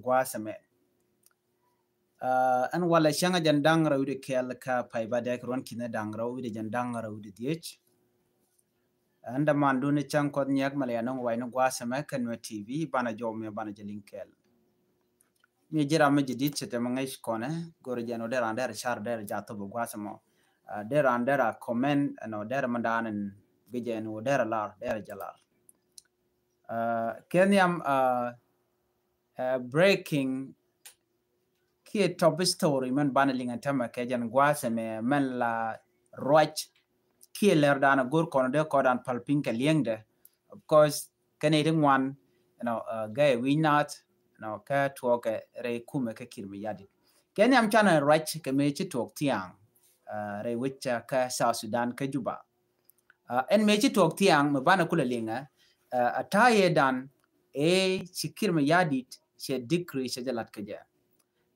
gwasame an wala shanga jandang rawde kel ka pay badek ron kina dang rawde jandang rawde diech anda mandu ne chang kod nyak malaya nong way no gwasame kan no TV bana jome bana jelinkel mi jira me jidit chete mangay kone gor jeno der ander char der jato bu gwasamo der ander comment no der mandanen bije no der lar der jalar kenyam breaking ki top story man banaling antama kejan gwasame man la roach ki ler dana gor kono de kodan palpin ka liengde of course kanading one gay we not ka talk re kume ka kirmi yadi kenyam chana roach ke me chi talk tiang re wicha ka South Sudan ka Juba en me chi talk tiang mabana kula linga ataye dan chikirmi yadi che decree che jalat kaja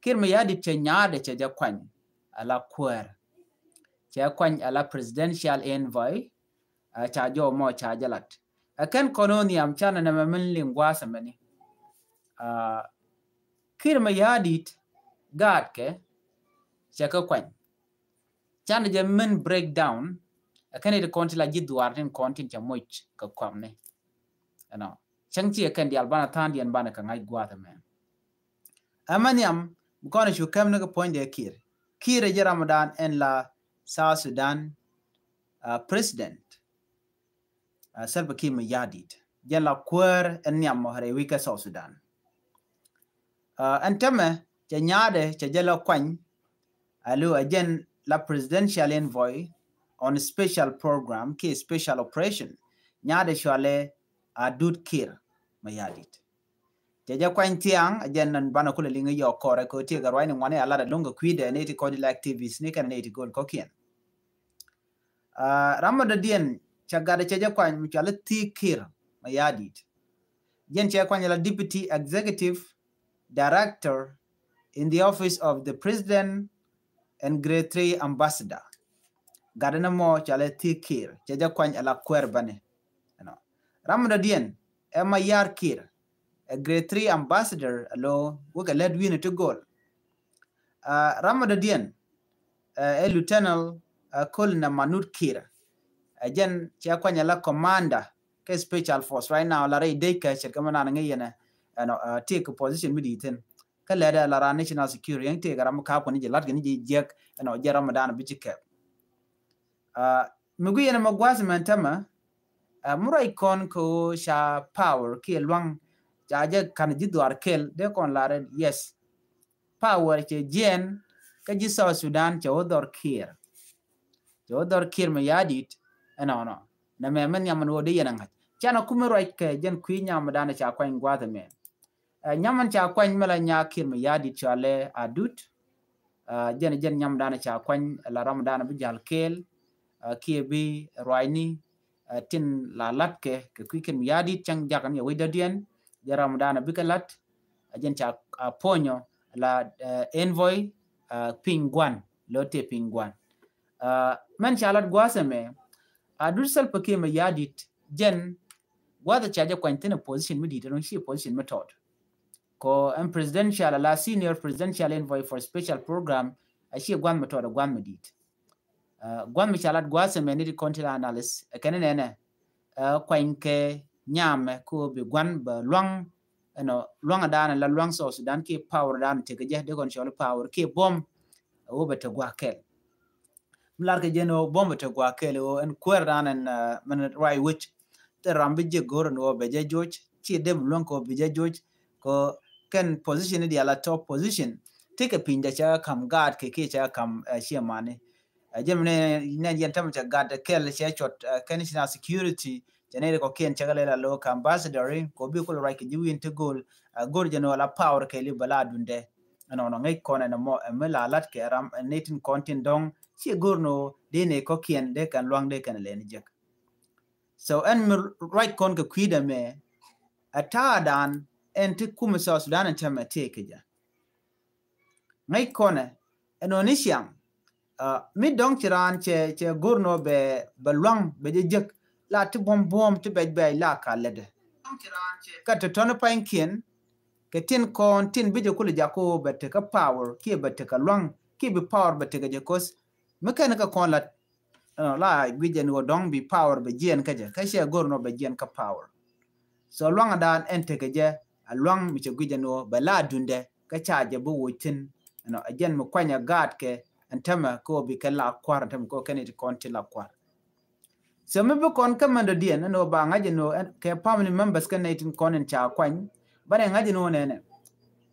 kirmi yadi che nyaade che jakwan ala kwer che kwany ala presidential envoy cha jo mo cha jalat akan koloniam chana na mamin lingwa samani kirmi yadi gad ke che ka kwany chana je min breakdown akan ide konti la jidwar den konti cha moch ka kwamne changchi akan di albana tandi an bana ka ngai gwata me amaniam mkono shu kam na point de kir je Ramadan en la South Sudan president Salva Kiir Mayardit jen la kwer en niam mohare wika South Sudan antame cha nyade cha jela kwany alu ajen la presidential envoy on a special program ki special operation nyade shwale adut Kiir Mayardit jaja kwany tiang ajen nan bana kula linga yo kore ko tie garwai ni ngwane ala da longa kwide ne ti kodi activities ni kan ne ti gol kokien Ramadan chagada chaja kwany mchala ti Kiir Mayardit jen cha kwany la deputy executive director in the office of the president and grade 3 ambassador gadana mo chala ti Kiir chaja kwany ala kwer bane Ramadan Mayar Kiir a grade 3 ambassador alo wuka led win to goal Ramadan a lieutenant Colonel Manut Kiir ajen cha kwanya la commander ke special force right now la ray deka che kamana ngayena take position miditen ka leda la national security yang te garam ka ko ni lat ni jek je Ramadan bijike mugu yena magwas mantama murai kon ko sha power ke lwang jaje kan jidwar kel de kon la yes power che jen ka ji South Sudan che odor Kiir Mayardit na me yaman wodi yana chana kumero ke jen kwi nyam dana cha kwany gwada me nyaman cha kwany mela nya Kiir Mayardit chale adut jen nyam dana cha kwany la Ramadan bi jal kel bi roini tin la latke ke kwi Kiir Mayardit chang jakan ya widadien ya Ramadan bi kalat jen cha ponyo la envoy pingwan lote pingwan man chalat gwasame adut Salva Kiir Mayardit jen wada chaja kwantena position midi don shi position method ko presidential la senior presidential envoy for special program ashi gwan method gwan medit gwan mi chalat gwasame ni content analysis kenene kwanke nyame ko be gwan ba luang luang dana la luang South Sudan ki power dan te je de kon shol power ki bom o beta gwakel mlar ke jeno bomba te gwa kele o en kwerdan en man right which the rambije gor no beje George chi dem lon ko beje George ko ken position di ala top position take a pinja cha kam guard ke cha kam shemane jemne ne yentam cha guard kele cha chot ken national security jenere ko ken cha gala lo ambassador ko bi ko right ke jiwin te gol gor jeno la power ke li bala dunde no ngai kona na mo mela lat ke ram netin content dong si gurno dene ko kien de kan luang de kan len jek so en right kon ko kwida me atadan en ti kuma South Sudan en tema take ja ngai kona enonisiam mi dong chiran che gurno be luang be jek la ti bom ti be la ka lede ka to tono pain kien ke tin kon tin bi ko le jako bete ka power ki bete ka long ki bi power bete ga jakos meken ka kon la gwijen wo dong bi power be jien ka je ka she gor no be jien ka power so long dan ente ke je a long mi che gwijen wo be la dunde ka chaje bu wutin again mo kwanya gad ke antama ko bi ka la kwar antama ko keniti kon ti la kwar so me bu kon kamando dien no ba ngaje no ke family members kan nitin konen cha kwany bare ngaje no nene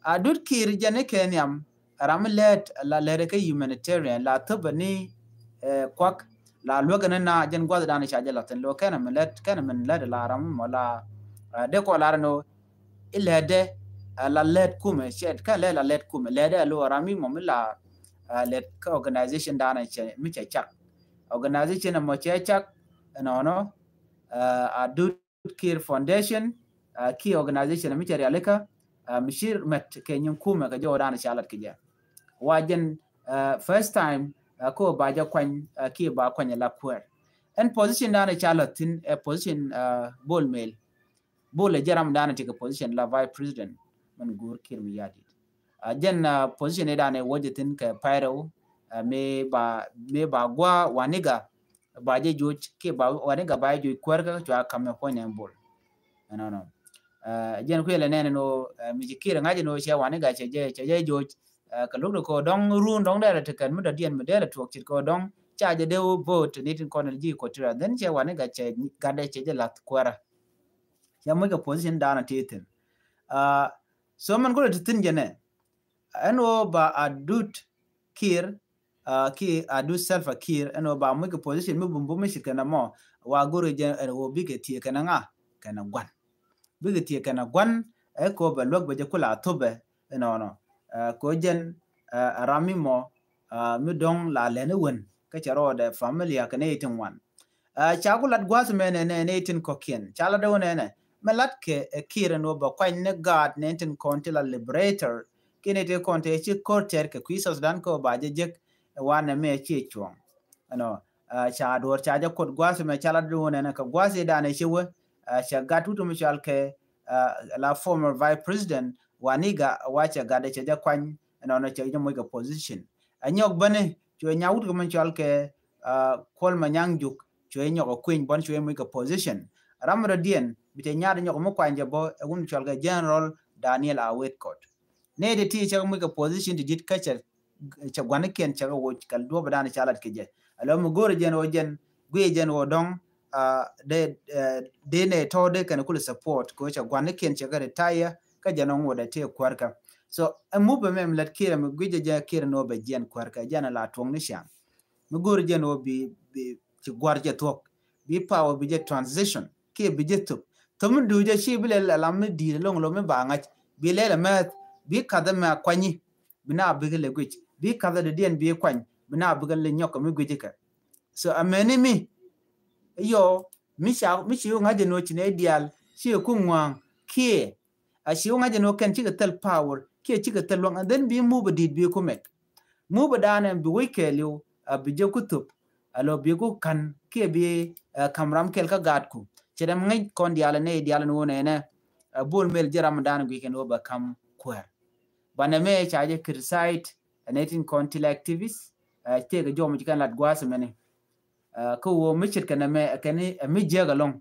adut kir jane kenyam ramlet la lere ke humanitarian la tabani kwak la logana na jen gwada dana cha jalaten lo kana melet kana men led la ram wala de ko la no ilede la led kume shed ka la led kume lede lo rami mom la let ka organization dana che mi che chak organization mo che chak no adut kir foundation ki organization mi che realika mishir met kenyum kume ka jo dana chalat kija wajen first time ko baja kwan ki ba kwanya la kwer en position dana chalatin a position bol mail bol jaram dana take position la vice president man gur kir mi yadi jen position dana wajetin ka pyro me ba gwa waniga ba je joj ke ba waniga ba je kwer ka to kam ko nyam bol no jen ko le nene no mi jikira ngaje no che waniga che je joj ka lugdo ko dong run dong da te kan muda dien medela tuok chit ko dong cha je de vote nitin ko ji ko tira den che wane ga che gade che je lat kwara ya mo ga position dana titin so man ko titin jene eno ba adut kir ki adut self kir eno ba mo ga position mo bumbu mi shikana mo wa goro je wo bige tie kana nga kana gwan bige tie kana gwan e ko ba log ba je kula tobe no ko jen rami mo mi dong la lene wen ka charo de familia ka ne tin wan chagulat gwas mene ne tin kokien chala de ne melat ke kire no ba kwa ne god ne tin kontila liberator kine te konte chi korter ke kwisos dan ko ba je jek wan me chi chuon ano cha dor cha ja kod gwas me chala de ne ka gwas da ne chi we cha gatuto mi chal ke la former vice president waniga wacha gade cha kwany no cha mo ga position anyok bane cho nyawut ko man chal ke kol manyang juk cho nyok queen bon cho mo ga position ramra dien bite nyaade nyok mo kwanje bo un chal ga general Daniel Awet Kot ne de ti cha mo ga position dit ka cha gwane ken cha wo kal do badana chalat ke je alo mo gore jen o jen gwe jen o dong de ne to de kan kul support ko cha gwane ken cha ga retire ka janon woda te kwarka so mube mem lat kira mi gwije ja kira no be jen kwarka jana la tong ni sham mi gor jen o bi ci gwarje tok bi power bi je transition ke bi je to mun du je shi bile la mi di long lo mi ba ngach bi le ma bi kada ma kwani bina bi le gwij bi kada de den bi kwany bina bi le nyok mi gwije ka so ameni mi yo mi shi ngaje no chine dial shi ku ngwang ke a shi ngaje no kan ci ga tel power ke ci ga tel long and then bi mu ba dit bi ku mek mu ba danen bi wekelu bi je kutub alo bi ku kan ke bi kamram kel ka gat ku ci dem ngai kon diala no ne bol mel jaram dan bi ken oba kam kwer bana me chaje criticize netin kontil activist te ga jom ci kan lat gwas mene ko wo michit kana me kani mi jega long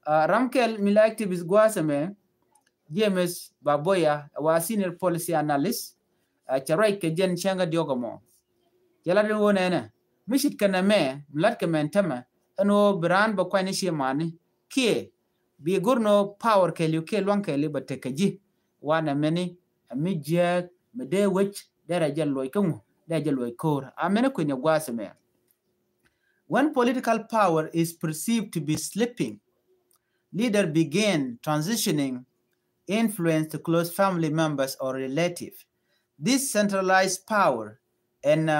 ramkel mi activist gwas me James Baboya wa senior policy analyst charai ke jen changa diogomo jala de wona na mishit kana me mlat ke mentama ano brand ba kwani shemani ke bi gurno power ke lu ke lon ke libate ke ji wana meni mi je me de wech dara loy kamu da loy kor amene ko nya gwaseme. When political power is perceived to be slipping, leaders begin transitioning influence to close family members or relatives. This centralized power and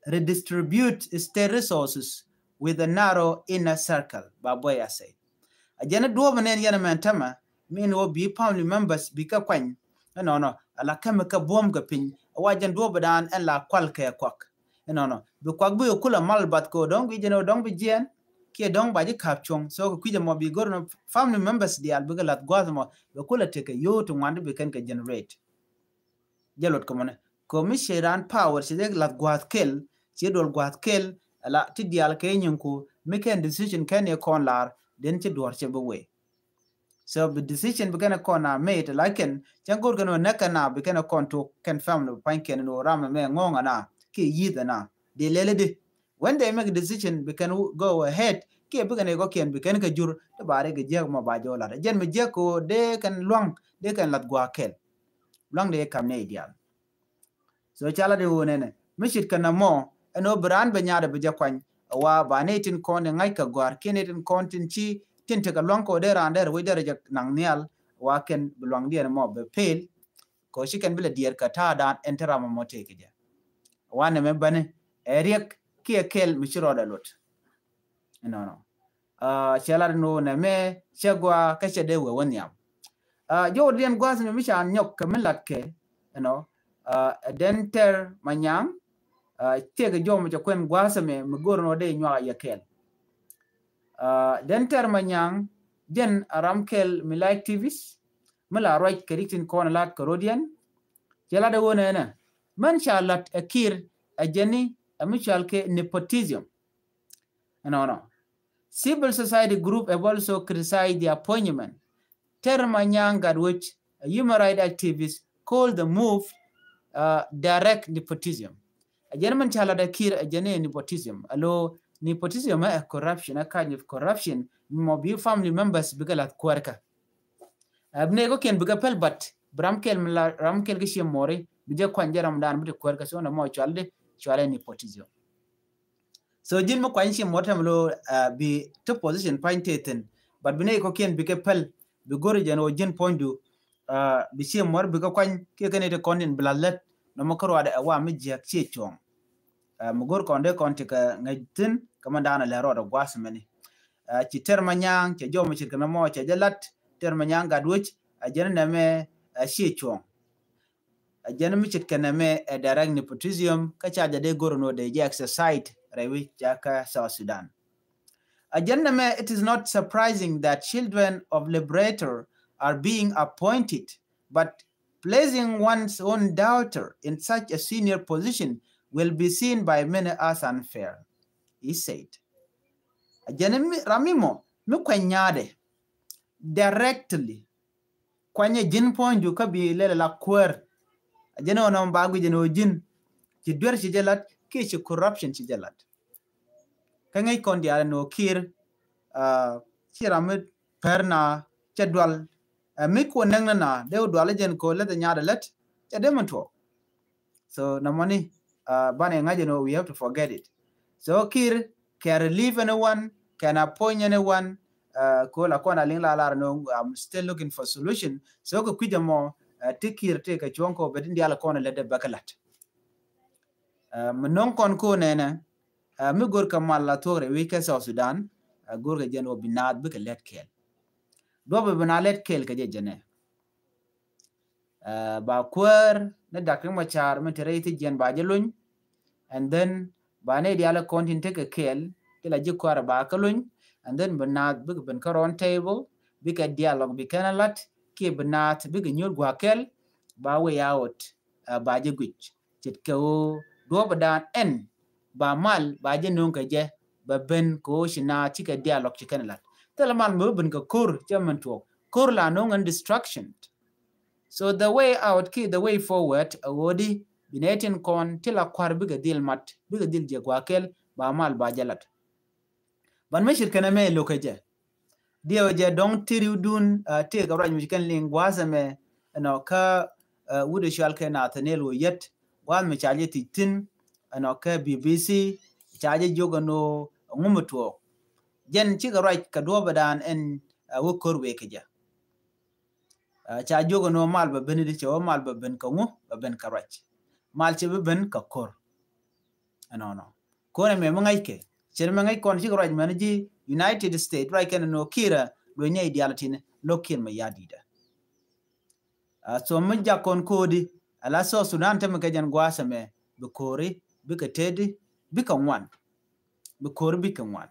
redistribute state resources with a narrow inner circle, Baboya said. Ajana duwa manen yana mantama, min wo bi family members bi ka kwany, no, ala kame ka buom ka piny, wajan duwa badan en la kwal kaya kwak. No, bi kwak bi ukula malbat ko dong bi jeno dong bi jien, ki dong ba ji kap chong so ku je mo bi gor no family members di al biga lat gwa mo be kula te ke yo to ngand be ken ke generate jalot ko mone ko mi sheran power si de lat gwa kel si dol gwa kel ala ti di al ke nyin ku mi ken decision ken e kon lar den ti dor che be we so the decision be ken kon na made like ken jangor gano nakana be ken kon to ken family pan ken no ram me ngonga na ki yida na de lele de when they make a decision we can go ahead ke be ken go ken be ken ka jur to bare ge je ma ba jo la jen me je ko de kan luang de kan lat gwa kel luang de kam ne ideal so chala de wonene mishit kana mo eno brand be nyaade be je kwan wa ba ne tin kon ngai ka gwar ken tin kon tin chi tin te ka luang ko de ran der we der je nang nial wa ken luang de mo be pel ko shi ken bile dier ka ta dan entera mo te ke je wane me bane eriek ki kel mishiro da lot no chala no ne me chegwa ka chede we wonyam jo dien gwas me misha nyok kamilat ke denter manyang tege jo mo kwen gwas me mgor no de nywa ya kel denter manyang den aramkel milai tvs mala right keritin kon lat korodian chala de wona na man shalat akir ajeni amichal ke nepotism no civil society group have also criticized the appointment Termanyang, at which a human rights activist called the move direct nepotism. A German child kir a genuine nepotism. Although nepotism is corruption, a kind of corruption, maybe family members because at Kwarka. Abnego can be a pel, but Bramkel Gishi Mori, Bija Kwanjaram Dan with Kwarka, so no more child, nepotism. So Jim Kwanshi Motamlo be two position pinted, but Binego can be a pel. Be gorijan o jin pondu bi sie mor bi ko kwan ke kene de konin blalet no mo korwa de wa mi je ci chong mo gor konde konti ka ngajtin kama dana le rodo gwas meni ci termanyang ci jomo ci kana mo ci jalat termanyang gadwich a jen na me ci chong a jen mi ci kana me direct nepotism ka cha de gorono de je exercise rewi jaka South Sudan. Agenda, it is not surprising that children of liberator are being appointed, but placing one's own daughter in such a senior position will be seen by many as unfair, he said. Agenda Ramimo, Mukwanyade, directly, Kwanye Jin Point, you could be let la queer. Agenda on Bagu Jino Jin, Chidwer Chijalat, Kish corruption Chijalat. Kangai kondia no kir chiramit perna chadwal miko nengna na deu dwale jen ko let nyada let chademanto so na money bane ngaje no we have to forget it so kir can relieve anyone can appoint anyone ko la kona lingla la no I'm still looking for solution so ko kwija mo tikir te ka chonko bedin dia la kona let de bakalat mnon kon ko nena mi gor kamal la tore we ka South Sudan gor ga jeno binad bi ka let kel do be bina let kel ka je jene ba kwer na dakin machar mi tere ti jen ba jeluñ and then ba ne dia la kontin te ka kel kila ji kwar ba ka luñ and then binad bi ben karon table bi ka dialogue bi kana lat ki binat bi ga nyur gwa kel ba we out ba je gwich tit ko do ba dan en ba mal ba je non ka je ba ben ko shina tika dialogue chikan lat tela mal mo ben ka kur chaman to kur la non and destruction so the way out ki the way forward awodi binetin kon tela kwar biga dil mat biga dil je gwakel ba mal ba jalat ban meshir kana me lokaje dio je don tiriu dun te ga raj chikan lingwaza me no ka wude shal ka na tanelo yet wa me chaje tin ano ka BBC chaje jogano ngumuto jen ci ga right ka do badan en wokor we ka ja cha jogano mal ba benidi ci mal ba ben ka ngu ba ben ka rach mal ci ba ben ka kor ano no ko ne me ngai ke ci me ngai kon ci ga right manji United States right kan no kira do nyai dialati ne lokin ma yadida so mun ja kon kodi ala so Sudan te me ka jan gwasa me be kore bika tedi bika ngwan bikor bika ngwan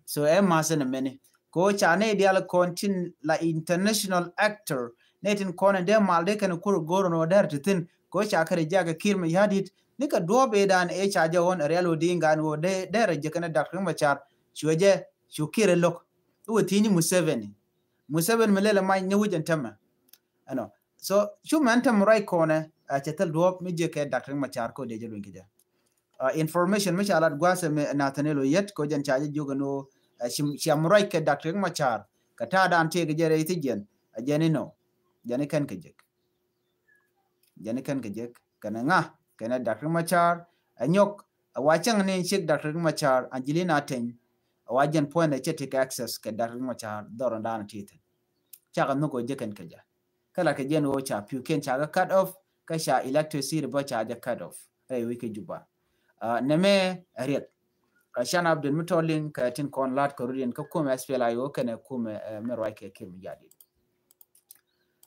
so Emma sen meni ko chane dial kontin la international actor netin kona de malde kan kur goro no der tin ko chakare jaga kirma yadit nika dobe dan e chaja won real odinga no de der je kana Dr. Machar chueje chukire lok tini Museveni melela mai nyujen tama ano so chumantam right kona chatal dob mi je ke Dr. Machar ko de jelun kija information mi chalat gwase me Nathaniel yet ko jan chaje jogano shiamrai ke Dr. Machar kata dan te gejere itigen ajeni no jani kan kejek kana nga kana Dr. Machar anyok awachang ne chek Dr. Machar Angelina ten awajen point e chetik access ke Dr. Machar doron dan tite chaka nuko jeken keja kala ke jen wo cha piu ken chaga cut off ka sha electricity ba cha cut off ay wiki juba neme ariet Shana Abdul Mutolin ka tin kon lat Korean ka kuma SPLI yo kana kuma merwa ke kim jadi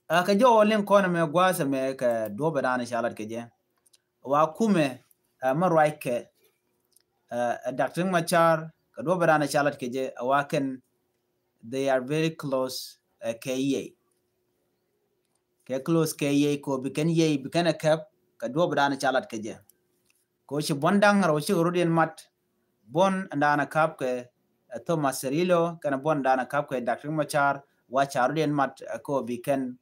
ka jo len kon me gwasa me ka dobe dan shalat ke je wa kuma merwa ke Dr. Machar ka dobe dan shalat ke je wa kan they are very close ke close ke ko bikan a cap ka dobe dan shalat ke je ko shi bondang ro shi Korean mat bon ndana kap ke Thomas Serilo kana bon ndana kap ke Dr. Machar wa charuden mat ko biken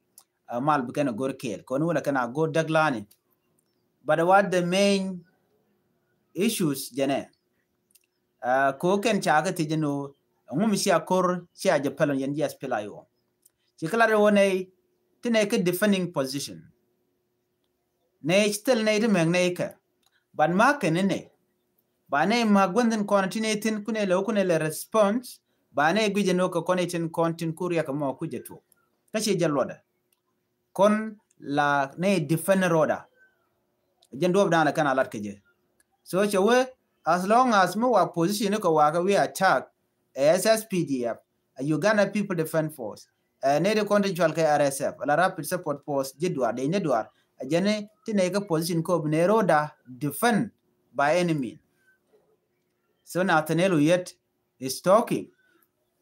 mal biken gorkel ko nula kana go daglani but what the main issues jene ko ken chaga tijeno ngum si akor si aje pelon yen yes pelayo ci kala woni tine ke defending position ne still ne de meg ne ka ban ma ken ne bane magwenden kontinatin kunele response bane guje no ko konetin kontin kuriya kamo kujeto kace jalloda kon la ne defender roda jendo dana kana lat keje so chewe as long as mo wa position ko waga we attack SSPDF a Uganda People Defense Force ne de contingent ka RSF la Rapid Support Force jedwa de ne dwar ajene tine ka position ko ne roda defend by any means. So Nathaniel yet is talking.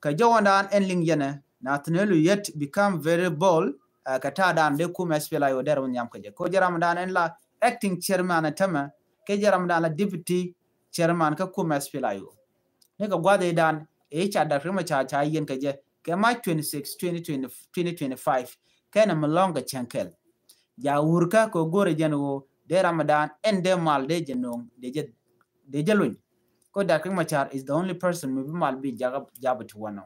Kajawandan ending yene Nathaniel yet become very bold. Katadan de kuma spela yo der wonyam kaje. Ko jaramdan en la acting chairman atama. Ke jaramdan la deputy chairman ka kuma spela yo. Ne ka gwade dan Dr. Machar cha yen kaje. Ke March 26 2025 kana malonga chankel. Ja urka ko gore jeno de Ramadan en de mal de jenong de jelun. Dr. Machar is the only person maybe might be Jabba to one.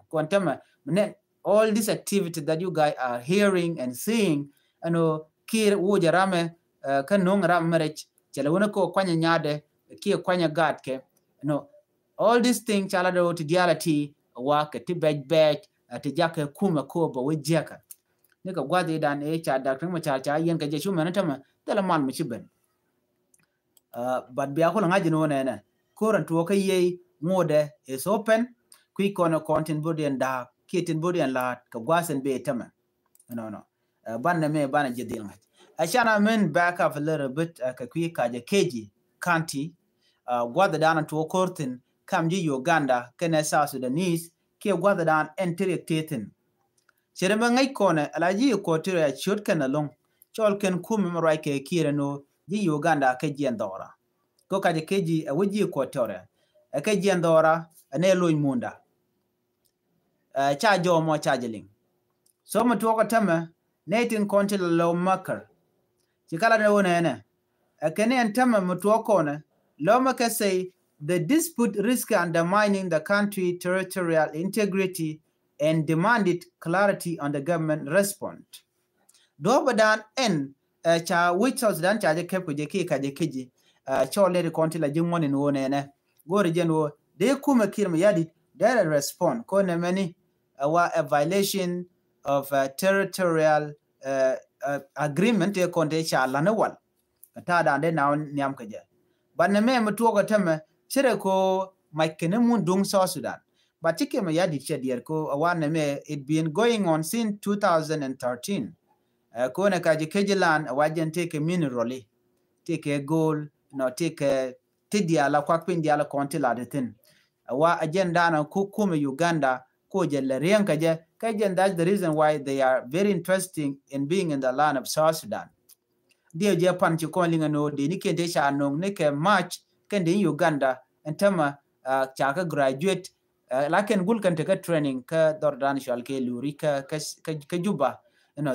All this activity that you guys are hearing and seeing, kir wujarame kanung ram marriage, chalawunako kwanya nyade, kia kwanya gatke, all these things chalado to diality work at tibet at jaka kuma koba with jaka. Nika gwadi dan Dr. Machar cha yen kajeshu manatama, teleman michiben. But biakula ngajino nene. Current work mode is open. Quick on a content body and dark, kitten body and lot, kagwas and be tama. No. Banna me banna jadil. I shall men back up a little bit quick keji county. Gwada down to a curtain, come Uganda, Kenesa Sudanese, kia gwada down and tiritatin. Cheremangai corner, alaji quarter should can along. Cholken kumimorike kirano, Uganda, keji and Dora. Go kaje keji a wiji kwatore a keji andora ane loy munda chajo mo chajeling so mo to tama natin kontil law makar chikala ne wona a kene antama mo to kona law makar say the dispute risk undermining the country territorial integrity and demanded clarity on the government response do badan en cha which house dan chaje kepo je kaje keji chole de konti la jingwoni no nene gore jenwo de kuma kirma yadi there respond ko ne many a violation of territorial agreement e konde cha lanawal ta da de na nyam kaje banne me mutuo ko teme chire ko makene mun dung so Sudan but tike ma yadi chedier ko awane me it been going on since 2013 ko ne kaje kejilan wajen take minerally take a goal no take tidia la kwakpin dia la konti la de tin wa agenda na kukume Uganda ko jelle riyanka je kajen. That's the reason why they are very interesting in being in the land of South Sudan. Dia je pan ci ko linga no de ni kente sha no ne ke march kende Uganda entama chaka graduate laken gul kan ka training ka dordan shal ke luri ka juba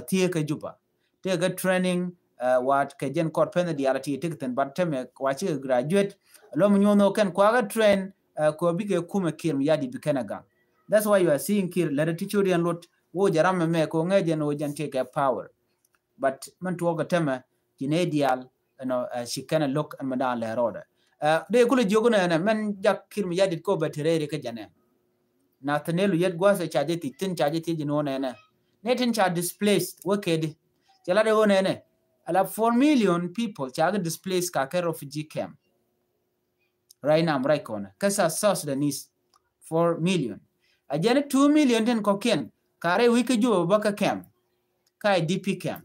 tie ka juba te ga training wat ka jen kor pen di alati tikten but teme wachi graduate lo mu no kan kwa ga train ko bi ke kuma kirm yadi bi kanaga. That's why you are seeing kir la tichurian lot wo jaram me ko ngaje no jen take power, but man to ga teme Kinedial, she can look and Madame Leroda. They could joguna men Jack Kim Yadid go better Jane. Nathaniel yet was a chargeti, tin chargeti in one ene. Natin char displaced, wicked. Jalade one ene. I have 4 million people charged displaced Kaka refugee camp. Right now, right corner. Kasa South Sudanese 4 million. A Janet 2 million then cocaine. Kare wiki jo baka camp. Kai DP camp.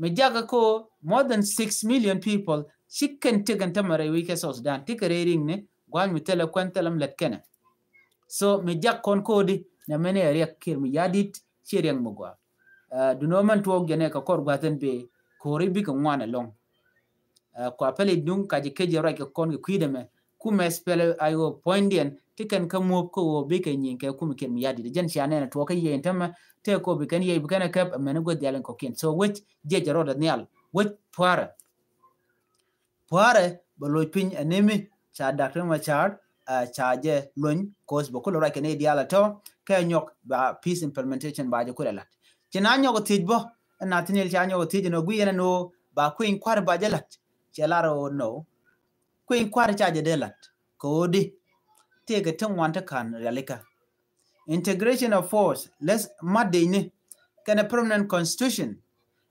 Mejaga ko more than 6 million people she can take and tamare wike South Sudan take a rating ne gwan mi tele kwantalam letkene. So mejak kon kodi na mene area kir mi yadit chiriang mugwa. Du no man tuog jane ka kor gwaten be kori bi ko ngwana long. Kwa pele dung ka jikeje right ka kon kwide me kuma spele ayo poindien tiken ka mo ko bi ka nyin ka kuma kir mi yadit jen shane na to ka ye ntama te ko bi kan ye bi kan kap mene go dialen ko kin. So which je roda nyal which poare boloy pin enemy cha Dr. Machar cha je lun cause bokolo ra kene diala to ka nyok ba peace implementation ba je kula china nyok tijbo na tinel cha nyok tijno guyena no ba queen kwar ba je lat chelaro no queen kwar cha je de lat ko di tege tan wanta kan realika integration of force let's madine kana permanent constitution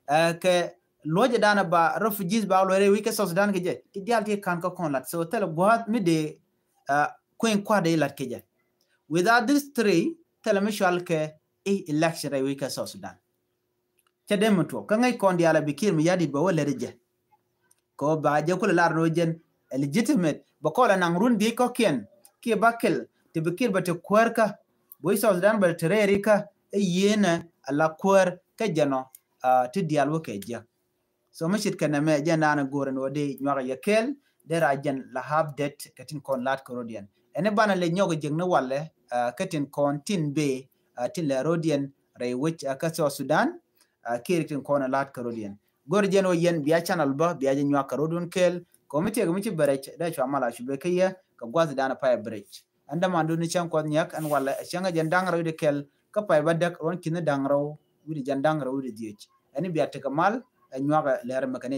ke loje dana ba refugees ba lo re wike South Sudan ke je ti dialti kan ko kon lat so tele boat mi de queen kwade lat ke je without these three tele mishal ke election re wike South Sudan te dem to kan ngai kon diala bikir mi yadi ba wala reje ko ba je ko la no jen legitimate ba ko la nang run di ko ken ki bakel te bikir ba te kwerka boy South Sudan ba te rerika yena ala kwer ke jano ti dialwo ke je. So mashit kana me jana na goren wode nyaga yakel dera jan lahab det katin kon lat korodian ene bana le nyoga jegne walle katin kon tin be tin le rodian re wich akaso Sudan kiritin kon lat korodian gor jeno yen biya channel ba biya jen nyaga korodon kel komite ga michi berech da chamala shube kaya ka gwazi dana pa berech anda mandu ni chan kon nyak an walla changa jen dangra de kel ka pa badak ron kin dangro wudi jan dangra wudi diech ani biya te kamal nyaga leer makane